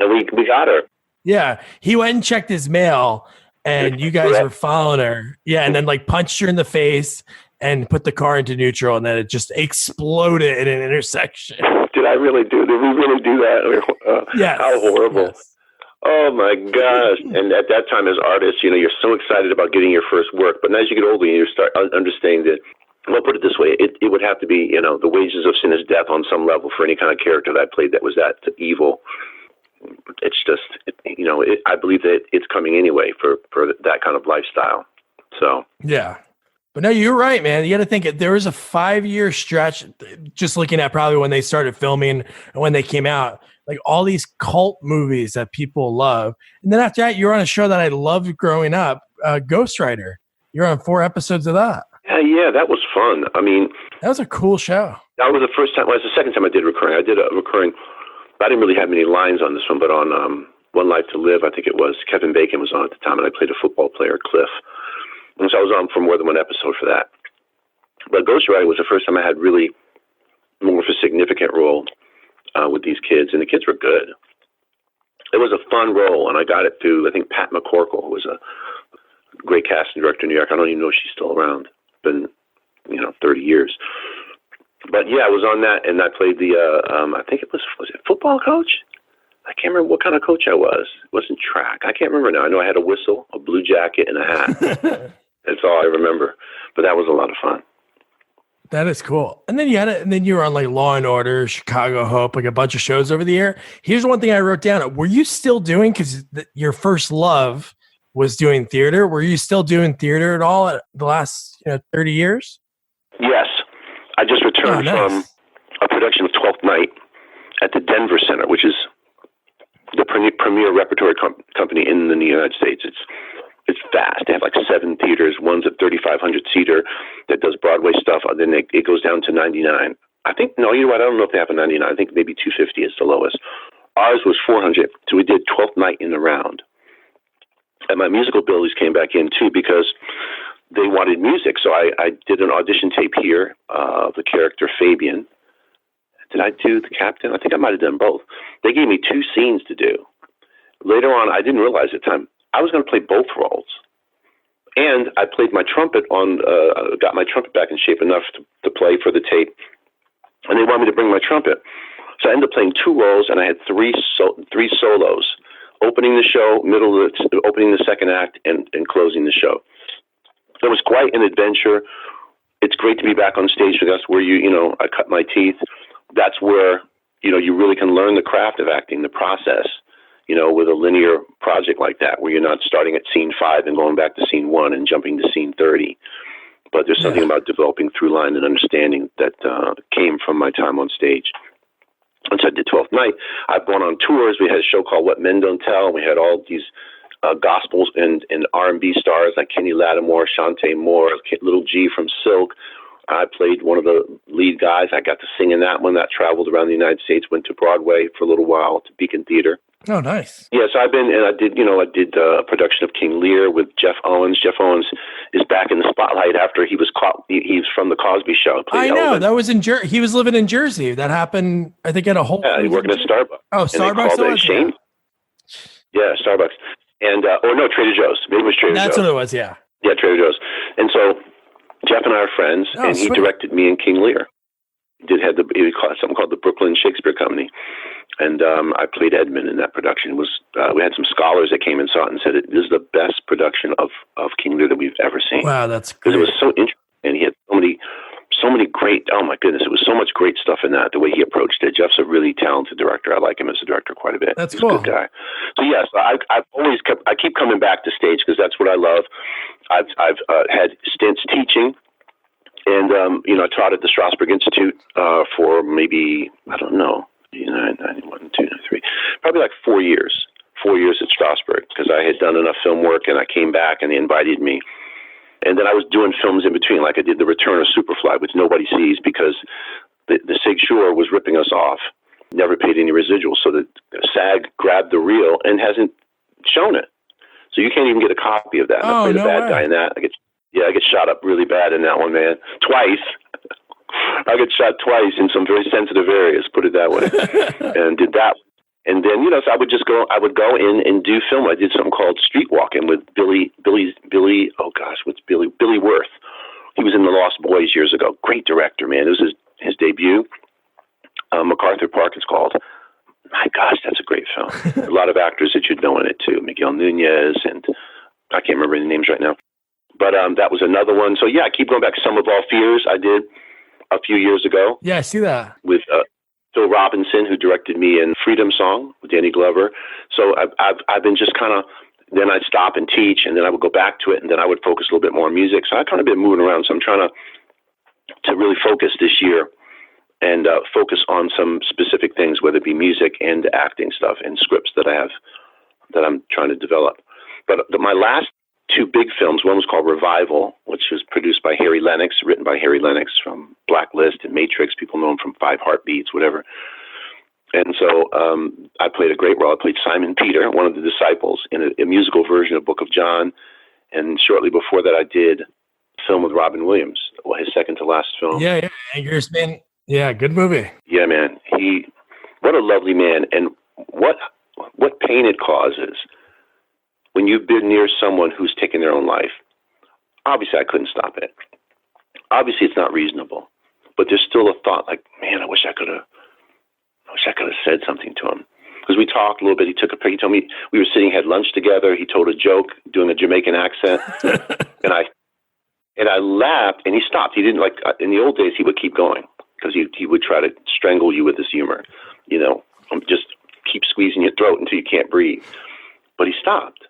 And we got her. Yeah. He went and checked his mail and you guys were following her. Yeah, and then like punched her in the face and put the car into neutral, and then it just exploded in an intersection. Did I really do? Did we really do that? Yes. How horrible! Yes. Oh my gosh! And at that time, as artists, you're so excited about getting your first work, but as you get older, you start understanding that. Well, put it this way: it would have to be, the wages of sin is death on some level for any kind of character that I played that was that evil. It's just, I believe that it's coming anyway for that kind of lifestyle. So yeah. But no, you're right, man. You got to think there was a 5-year stretch, just looking at probably when they started filming and when they came out, like all these cult movies that people love. And then after that, you're on a show that I loved growing up, Ghost Rider. You're on 4 episodes of that. Yeah, that was fun. I mean, that was a cool show. That was the first time. Well, it was the second time I did recurring. I did a recurring. I didn't really have many lines on this one, but on One Life to Live, I think it was, Kevin Bacon was on at the time, and I played a football player, Cliff. And so I was on for more than one episode for that. But Ghost Rider was the first time I had really more of a significant role with these kids, and the kids were good. It was a fun role, and I got it through, I think, Pat McCorkle, who was a great casting director in New York. I don't even know if she's still around. It's been, 30 years. But yeah, I was on that, and I played the, I think it was it football coach? I can't remember what kind of coach I was. It wasn't track. I can't remember now. I know I had a whistle, a blue jacket, and a hat. That's all I remember. But that was a lot of fun. That is cool. And then you were on like Law and Order, Chicago Hope, like a bunch of shows over the year. Here's one thing I wrote down. Were you still doing, because your first love was doing theater. Were you still doing theater at all at the last 30 years? Yes. I just returned from a production of Twelfth Night at the Denver Center, which is the premier repertory company in the United States. It's vast. They have like 7 theaters. One's a 3,500 seater that does Broadway stuff. And then it goes down to 99. I think, no, you know what? I don't know if they have a 99. I think maybe 250 is the lowest. Ours was 400. So we did 12th Night in the round. And my musical abilities came back in too, because they wanted music. So I did an audition tape here of the character Fabian. Did I do the captain? I think I might have done both. They gave me 2 scenes to do. Later on, I didn't realize at the time, I was going to play both roles. And I played my trumpet got my trumpet back in shape enough to play for the tape. And they wanted me to bring my trumpet. So I ended up playing 2 roles, and I had 3 solos. Opening the show, opening the second act, and closing the show. It was quite an adventure. It's great to be back on stage. That's where I cut my teeth. That's where, you really can learn the craft of acting, the process, with a linear project like that, where you're not starting at scene 5 and going back to scene 1 and jumping to scene 30. But there's something about developing through line and understanding that came from my time on stage. And so I did 12th Night. I've gone on tours. We had a show called What Men Don't Tell. We had all these gospels and R&B stars like Kenny Lattimore, Shantae Moore, Little G from Silk. I played one of the lead guys. I got to sing in that one. That traveled around the United States, went to Broadway for a little while, to Beacon Theater. Oh, nice. Yes, I did a production of King Lear with Jeff Owens. Jeff Owens is back in the spotlight after he was caught. He's from the Cosby Show. I know. That was in he was living in Jersey. That happened, I think, at a Whole Foods. Yeah, he working at Starbucks. Oh, Starbucks. Yeah, Starbucks. And, Trader Joe's. Maybe it was Trader Joe's. That's what it was, yeah. Yeah, Trader Joe's. And so Jeff and I are friends, and he directed me in King Lear. He had something called the Brooklyn Shakespeare Company. And I played Edmund in that production. We had some scholars that came and saw it and said, this is the best production of King Lear that we've ever seen. Wow, that's great. Because it was so interesting. And he had so many great, oh my goodness, it was so much great stuff in that, the way he approached it. Jeff's a really talented director. I like him as a director quite a bit. That's He's cool. a good guy. So yes, I keep coming back to stage because that's what I love. I've had stints teaching, and I taught at the Strasberg Institute for maybe, I don't know, 91, 2, 3, probably like 4 years. 4 years at Strasberg, because I had done enough film work and I came back and they invited me. And then I was doing films in between, like I did The Return of Superfly, which nobody sees because the Sig Shore was ripping us off, never paid any residuals. So the SAG grabbed the reel and hasn't shown it. So you can't even get a copy of that. And I played a bad guy in that. I get shot up really bad in that one, man. Twice. I got shot twice in some very sensitive areas, put it that way, and did that. And then, so I would go in and do film. I did something called Street Walking with Billy Worth. He was in The Lost Boys years ago. Great director, man. It was his debut. MacArthur Park, it's called. My gosh, that's a great film. A lot of actors that you'd know in it too. Miguel Nunez, and I can't remember any names right now. But that was another one. So yeah, I keep going back. Sum of All Fears I did a few years ago. Yeah, I see that. With Phil Robinson, who directed me in Freedom Song with Danny Glover. So I've been just kind of, then I'd stop and teach, and then I would go back to it, and then I would focus a little bit more on music. So I've kind of been moving around. So I'm trying to really focus this year and focus on some specific things, whether it be music and acting stuff and scripts that I'm trying to develop. But my last two big films, one was called Revival, which was produced by Harry Lennox, written by Harry Lennox from Blacklist and Matrix. People know him from Five Heartbeats, whatever. And so I played a great role. I played Simon Peter, one of the disciples, in a musical version of Book of John. And shortly before that, I did a film with Robin Williams, his second to last film. Yeah. Anger's Man. Yeah, good movie. Yeah, man. What a lovely man. And what pain it causes when you've been near someone who's taken their own life. Obviously, I couldn't stop it. Obviously, it's not reasonable. But there's still a thought like, man, I wish I could have said something to him. Because we talked a little bit. He took a picture. He told me we were sitting, had lunch together. He told a joke, doing a Jamaican accent. and I laughed, and he stopped. He didn't in the old days, he would keep going. Because he would try to strangle you with his humor, just keep squeezing your throat until you can't breathe. But he stopped.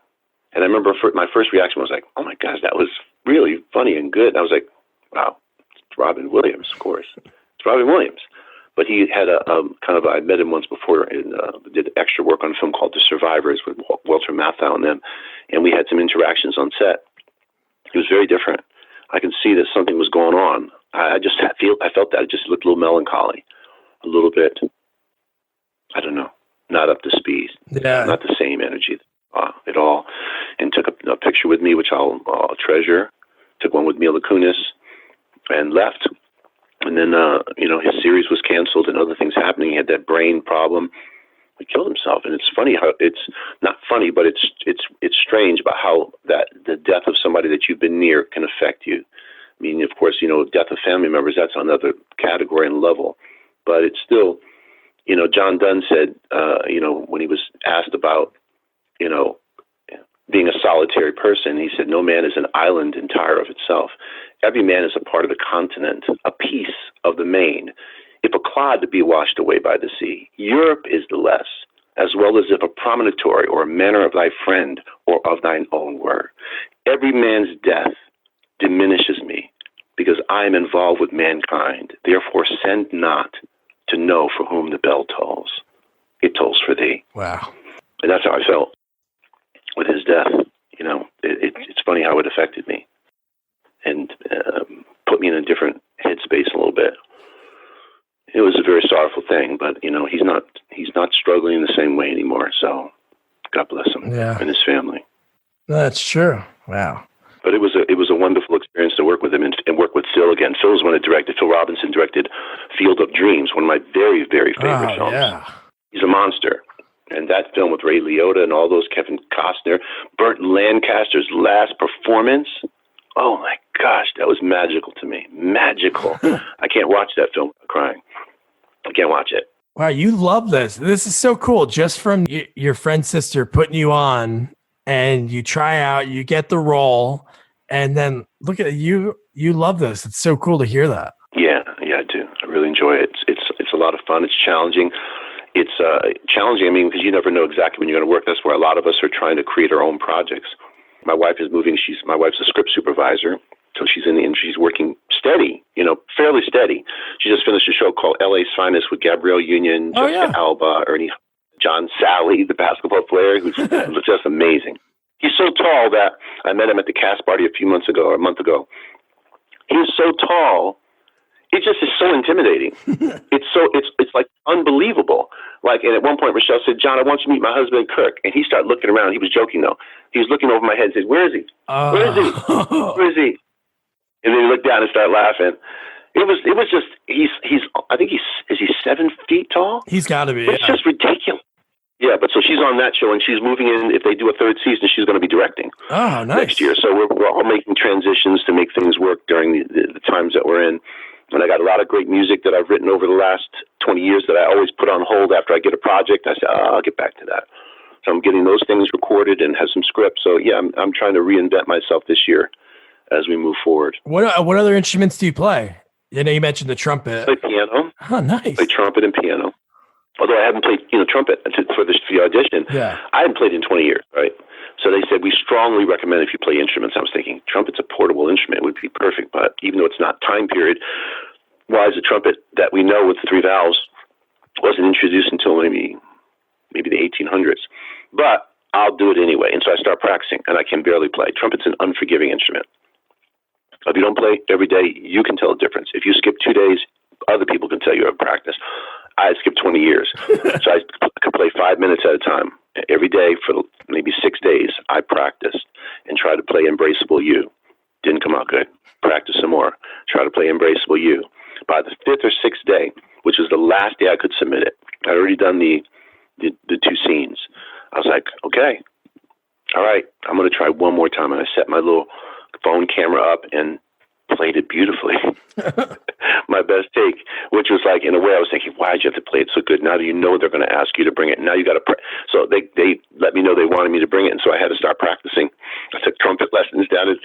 And I remember my first reaction was like, oh my gosh, that was really funny and good. And I was like, wow, it's Robin Williams, of course. It's Robin Williams. But he had I met him once before and did extra work on a film called The Survivors with Walter Matthau and them. And we had some interactions on set. It was very different. I could see that something was going on. I felt that it just looked a little melancholy, a little bit, I don't know, not up to speed, not the same energy at all. And took a picture with me, which I'll treasure. Took one with Mila Kunis and left. And then, his series was canceled and other things happening. He had that brain problem. He killed himself. And it's funny how it's not funny, but it's strange about how the death of somebody that you've been near can affect you. I mean, of course, death of family members, that's another category and level. But it's still, John Donne said, when he was asked about, being a solitary person, he said, no man is an island entire of itself. Every man is a part of the continent, a piece of the main. If a clod to be washed away by the sea, Europe is the less, as well as if a promontory or a manor of thy friend or of thine own were. Every man's death diminishes me, because I am involved with mankind. Therefore, send not to know for whom the bell tolls. It tolls for thee. Wow. And that's how I felt with his death. It's funny how it affected me and put me in a different headspace a little bit. It was a very sorrowful thing, but he's not struggling the same way anymore. So God bless him and his family. That's true. Wow. But it was a wonderful experience to work with him and work with Phil again. Phil's one that directed. Phil Robinson directed Field of Dreams, one of my very, very favorite films. Yeah. He's a monster. And that film with Ray Liotta and all those, Kevin Costner, Burt Lancaster's last performance. Oh my gosh, that was magical to me. Magical. I can't watch that film without crying. I can't watch it. Wow, you love this. This is so cool. Just from your friend's sister putting you on, and you try out, you get the role, and then look at you. You love this. It's so cool to hear that. Yeah, I do. I really enjoy it. It's a lot of fun. It's challenging. It's challenging, because you never know exactly when you're going to work. That's where a lot of us are trying to create our own projects. My wife is moving. My wife's a script supervisor, so she's in the industry. She's working steady, fairly steady. She just finished a show called LA's Finest with Gabrielle Union, Jessica Alba, John Sally, the basketball player, who's just amazing. He's so tall that I met him at the cast party a month ago. He's so tall. It just is so intimidating. It's like unbelievable. And at one point, Rochelle said, "John, I want you to meet my husband, Kirk." And he started looking around. He was joking, though. He was looking over my head and said, "Where is he? Where is he? Where is he?" And then he looked down and started laughing. It was just, I think is he 7 feet tall? He's got to be. It's just ridiculous. Yeah, but so she's on that show, and she's moving in. If they do a third season, she's going to be directing next year. So we're all making transitions to make things work during the times that we're in. And I got a lot of great music that I've written over the last 20 years that I always put on hold after I get a project. I say, I'll get back to that. So I'm getting those things recorded and have some scripts. So yeah, I'm trying to reinvent myself this year as we move forward. What other instruments do you play? You know, you mentioned the trumpet. I play piano. Oh, nice. I play trumpet and piano. Although I haven't played, trumpet for the audition. Yeah. I haven't played in 20 years, right? So they said, we strongly recommend if you play instruments. I was thinking, trumpet's a portable instrument. It would be perfect. But even though it's not time period, why is a trumpet that we know with 3 valves wasn't introduced until maybe the 1800s? But I'll do it anyway. And so I start practicing, and I can barely play. Trumpet's an unforgiving instrument. If you don't play every day, you can tell the difference. If you skip 2 days, other people can tell you have practice. I had skipped 20 years. So I could play 5 minutes at a time. Every day for maybe 6 days, I practiced and tried to play Embraceable You. Didn't come out good. Practice some more. Try to play Embraceable You. By the 5th or 6th day, which was the last day I could submit it, I'd already done the 2 scenes. I was like, okay, all right, I'm going to try one more time. And I set my little phone camera up and played it beautifully. My best take, which was like, in a way, I was thinking, why did you have to play it so good? Now that you know they're going to ask you to bring it, now you got to. So they let me know they wanted me to bring it, and so I had to start practicing. I took trumpet lessons down at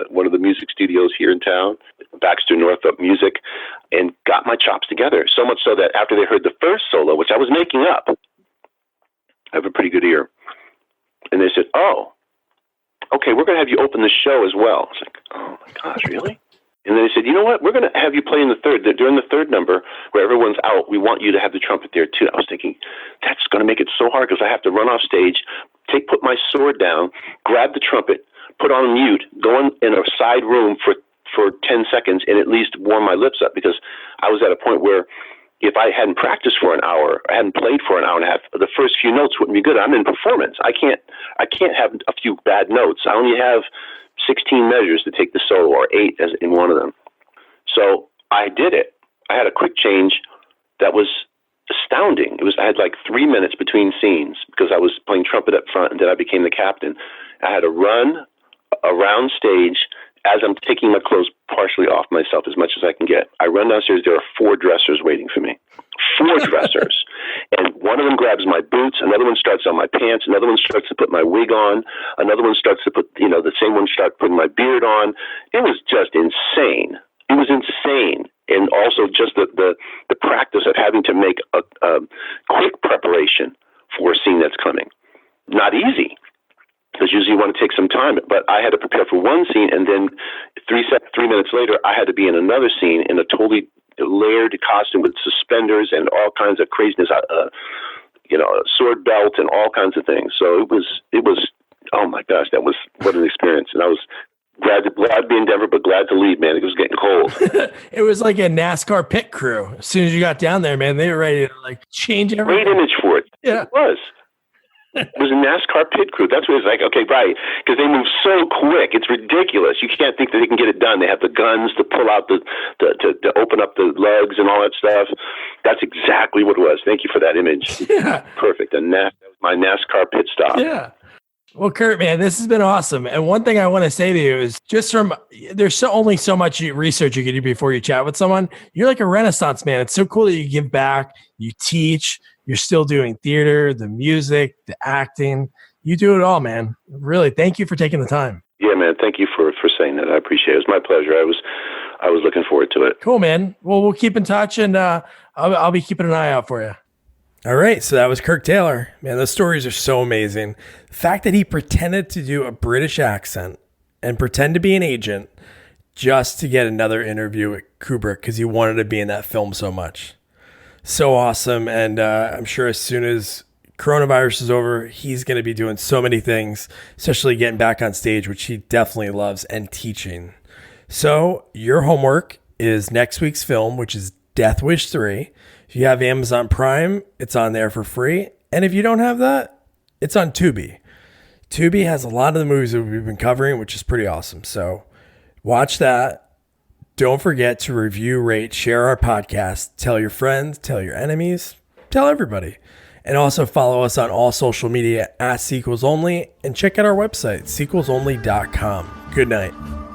one of the music studios here in town, Baxter Northup Music, and got my chops together. So much so that after they heard the first solo, which I was making up, I have a pretty good ear, and they said, "Oh, okay, we're going to have you open the show as well." I was like, "Oh my gosh, really?" And then they said, "You know what? We're going to have you play in the third. During the third number, where everyone's out, we want you to have the trumpet there too." I was thinking, that's going to make it so hard because I have to run off stage, put my sword down, grab the trumpet, put on mute, go in a side room for 10 seconds, and at least warm my lips up, because I was at a point where if I hadn't practiced for an hour, I hadn't played for an hour and a half, the first few notes wouldn't be good. I'm in performance. I can't have a few bad notes. I only have 16 measures to take the solo, or 8 as in one of them. So I did it. I had a quick change that was astounding. I had like 3 minutes between scenes because I was playing trumpet up front, and then I became the captain. I had to run around stage as I'm taking my clothes partially off myself as much as I can get. I run downstairs. There are 4 dressers waiting for me. 4 dressers. And one of them grabs my boots. Another one starts on my pants. Another one starts to put my wig on. Another one starts to put, the same one starts putting my beard on. It was just insane. It was insane. And also just the practice of having to make a quick preparation for a scene that's coming. Not easy, because usually you want to take some time. But I had to prepare for one scene, and then 3 minutes later, I had to be in another scene in a totally layered costume with suspenders and all kinds of craziness, a sword belt and all kinds of things. So it was, oh my gosh, what an experience. And I was glad to be in Denver, but glad to leave, man. It was getting cold. It was like a NASCAR pit crew. As soon as you got down there, man, they were ready to change everything. Great image for it. Yeah. It was. It was a NASCAR pit crew. That's what it's like. Okay, right. Because they move so quick. It's ridiculous. You can't think that they can get it done. They have the guns to pull out to open up the lugs and all that stuff. That's exactly what it was. Thank you for that image. Yeah. Perfect. That was my NASCAR pit stop. Yeah. Well, Kurt, man, this has been awesome. And one thing I want to say to you is there's only so much research you can do before you chat with someone. You're like a Renaissance man. It's so cool that you give back, you teach, you're still doing theater, the music, the acting. You do it all, man. Really, thank you for taking the time. Yeah, man. Thank you for saying that. I appreciate it. It was my pleasure. I was looking forward to it. Cool, man. Well, we'll keep in touch, and I'll be keeping an eye out for you. All right, so that was Kirk Taylor. Man, those stories are so amazing. The fact that he pretended to do a British accent and pretend to be an agent just to get another interview with Kubrick because he wanted to be in that film so much. So awesome. And I'm sure as soon as coronavirus is over, he's going to be doing so many things, especially getting back on stage, which he definitely loves, and teaching. So your homework is next week's film, which is Death Wish 3. If you have Amazon Prime, it's on there for free. And if you don't have that, it's on Tubi. Tubi has a lot of the movies that we've been covering, which is pretty awesome. So watch that. Don't forget to review, rate, share our podcast. Tell your friends, tell your enemies, tell everybody. And also follow us on all social media at Sequels Only, and check out our website, sequelsonly.com. Good night.